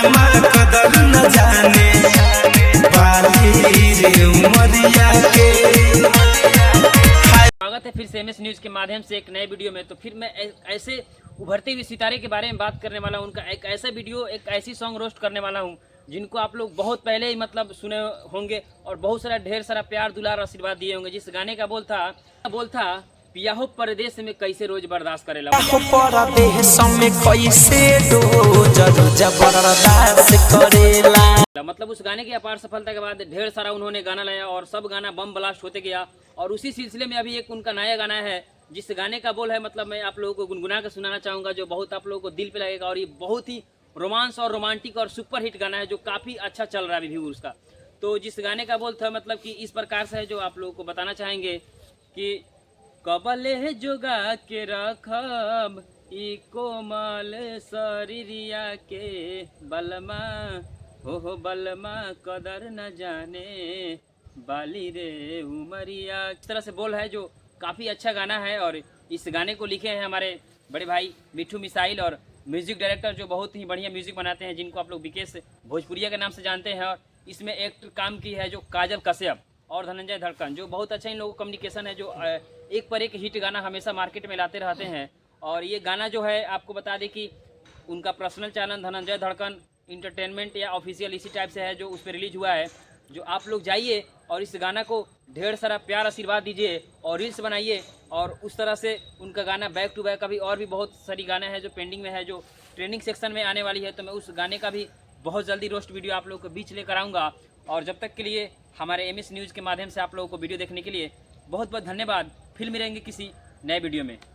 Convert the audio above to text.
बलमा कदर न जाने बाली रे उमरिया के। स्वागत है फिर से एमएस न्यूज़ के माध्यम से एक नए वीडियो में। तो फिर मैं ऐसे उभरते हुए सितारे के बारे में बात करने वाला हूँ। उनका एक ऐसा वीडियो, एक ऐसी सॉन्ग रोस्ट करने वाला हूँ जिनको आप लोग बहुत पहले ही मतलब सुने होंगे और बहुत सारा ढेर सारा प्यार दुलार आशीर्वाद दिए होंगे। जिस गाने का बोल था पिया हो परदेश में कैसे रोज बर्दाश्त करेला, परदेश में कैसे रोज बर्दाश्त करेला। मतलब उस गाने की अपार सफलता के बाद ढेर सारा उन्होंने गाना लाया और सब गाना बम ब्लास्ट होते गया। और उसी सिलसिले में अभी एक उनका नया गाना है जिस गाने का बोल है मतलब मैं आप लोगों को गुनगुना कर सुनाना चाहूँगा, जो बहुत आप लोगों को दिल पे लगेगा। और ये बहुत ही रोमांस और रोमांटिक और सुपर हिट गाना है जो काफ़ी अच्छा चल रहा है रिव्यू उसका। तो जिस गाने का बोल था मतलब कि इस प्रकार से है जो आप लोगों को बताना चाहेंगे कि कबले जोगा के रखब ई कोमल शरीरिया के बलमा हो बलमा कदर न जाने बाली रे उमरिया। इस तरह से बोल है जो काफ़ी अच्छा गाना है। और इस गाने को लिखे हैं हमारे बड़े भाई मिठू मिसाइल और म्यूजिक डायरेक्टर जो बहुत ही बढ़िया म्यूजिक बनाते हैं, जिनको आप लोग विकेश भोजपुरिया के नाम से जानते हैं। और इसमें एक काम की है जो काजल कश्यप और धनंजय धड़कन, जो बहुत अच्छा इन लोगों का कम्युनिकेशन है, जो एक पर एक हिट गाना हमेशा मार्केट में लाते रहते हैं। और ये गाना जो है आपको बता दें कि उनका पर्सनल चैनल धनंजय धड़कन इंटरटेनमेंट या ऑफिशियल इसी टाइप से है जो उस पर रिलीज हुआ है। जो आप लोग जाइए और इस गाना को ढेर सारा प्यार आशीर्वाद दीजिए और रील्स बनाइए। और उस तरह से उनका गाना बैक टू बैक अभी और भी बहुत सारी गाने हैं जो पेंडिंग में है, जो ट्रेंडिंग सेक्शन में आने वाली है। तो मैं उस गाने का भी बहुत जल्दी रोस्ट वीडियो आप लोगों के बीच लेकर आऊँगा। और जब तक के लिए हमारे एमएस न्यूज़ के माध्यम से आप लोगों को वीडियो देखने के लिए बहुत बहुत धन्यवाद। फिर मिलेंगे किसी नए वीडियो में।